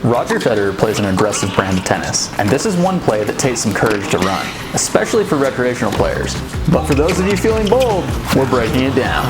Roger Federer plays an aggressive brand of tennis, and this is one play that takes some courage to run, especially for recreational players. But for those of you feeling bold, we're breaking it down.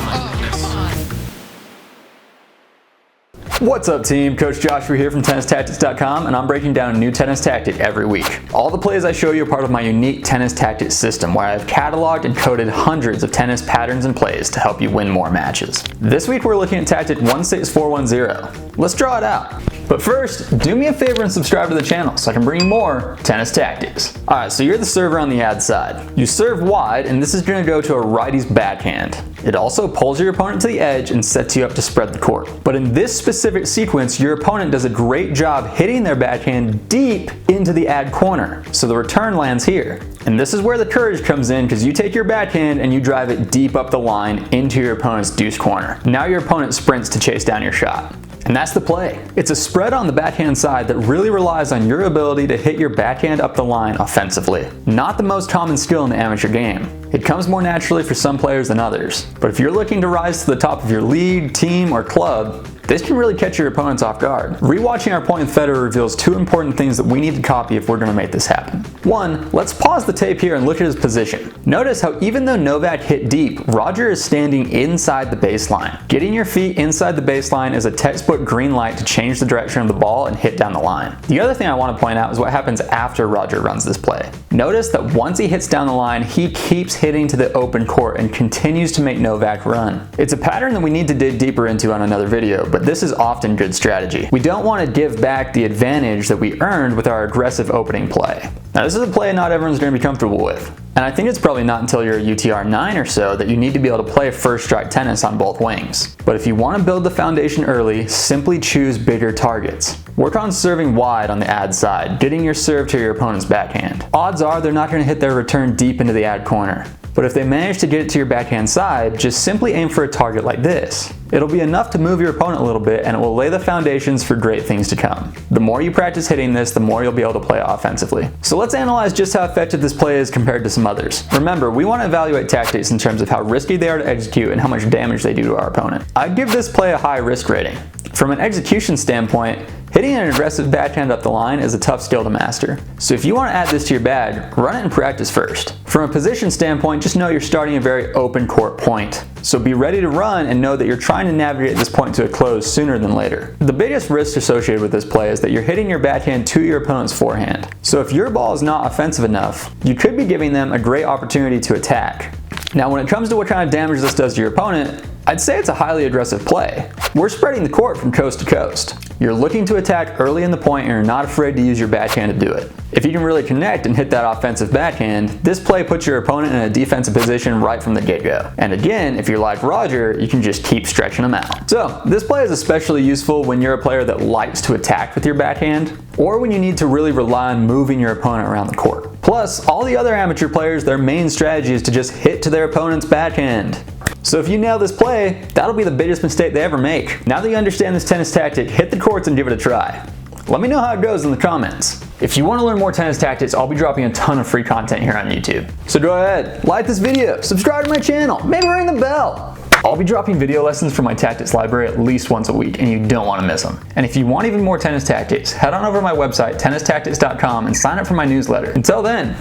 What's up team, Coach Joshua here from TennisTactics.com, and I'm breaking down a new tennis tactic every week. All the plays I show you are part of my unique tennis tactics system where I've cataloged and coded hundreds of tennis patterns and plays to help you win more matches. This week we're looking at tactic 16410. Let's draw it out. But first, do me a favor and subscribe to the channel so I can bring you more tennis tactics. Alright, so you're the server on the ad side. You serve wide, and this is going to go to a righty's backhand. It also pulls your opponent to the edge and sets you up to spread the court. But in this specific sequence, your opponent does a great job hitting their backhand deep into the ad corner, so the return lands here. And this is where the courage comes in, because you take your backhand and you drive it deep up the line into your opponent's deuce corner. Now your opponent sprints to chase down your shot. And that's the play. It's a spread on the backhand side that really relies on your ability to hit your backhand up the line offensively. Not the most common skill in the amateur game. It comes more naturally for some players than others. But if you're looking to rise to the top of your league, team, or club, this can really catch your opponents off guard. Rewatching our point with Federer reveals two important things that we need to copy if we're going to make this happen. One, let's pause the tape here and look at his position. Notice how even though Novak hit deep, Roger is standing inside the baseline. Getting your feet inside the baseline is a textbook green light to change the direction of the ball and hit down the line. The other thing I want to point out is what happens after Roger runs this play. Notice that once he hits down the line, he keeps hitting to the open court and continues to make Novak run. It's a pattern that we need to dig deeper into on another video, but this is often good strategy. We don't want to give back the advantage that we earned with our aggressive opening play. Now this is a play not everyone's going to be comfortable with. And I think it's probably not until you're a UTR 9 or so that you need to be able to play first strike tennis on both wings. But if you want to build the foundation early, simply choose bigger targets. Work on serving wide on the ad side, getting your serve to your opponent's backhand. Odds are they're not going to hit their return deep into the ad corner. But if they manage to get it to your backhand side, just simply aim for a target like this. It'll be enough to move your opponent a little bit, and it will lay the foundations for great things to come. The more you practice hitting this, the more you'll be able to play offensively. So let's analyze just how effective this play is compared to some others. Remember, we want to evaluate tactics in terms of how risky they are to execute and how much damage they do to our opponent. I'd give this play a high risk rating. From an execution standpoint, hitting an aggressive backhand up the line is a tough skill to master. So if you want to add this to your bag, run it in practice first. From a position standpoint, just know you're starting a very open court point. So be ready to run and know that you're trying to navigate this point to a close sooner than later. The biggest risk associated with this play is that you're hitting your backhand to your opponent's forehand. So if your ball is not offensive enough, you could be giving them a great opportunity to attack. Now when it comes to what kind of damage this does to your opponent, I'd say it's a highly aggressive play. We're spreading the court from coast to coast. You're looking to attack early in the point and you're not afraid to use your backhand to do it. If you can really connect and hit that offensive backhand, this play puts your opponent in a defensive position right from the get-go. And again, if you're like Roger, you can just keep stretching them out. So this play is especially useful when you're a player that likes to attack with your backhand, or when you need to really rely on moving your opponent around the court. Plus, all the other amateur players, their main strategy is to just hit to their opponent's backhand. So if you nail this play, that'll be the biggest mistake they ever make. Now that you understand this tennis tactic, hit the courts and give it a try. Let me know how it goes in the comments. If you want to learn more tennis tactics, I'll be dropping a ton of free content here on YouTube. So go ahead, like this video, subscribe to my channel, maybe ring the bell. I'll be dropping video lessons from my tactics library at least once a week, and you don't want to miss them. And if you want even more tennis tactics, head on over to my website, TennisTactics.com, and sign up for my newsletter. Until then,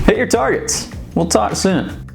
hit your targets. We'll talk soon.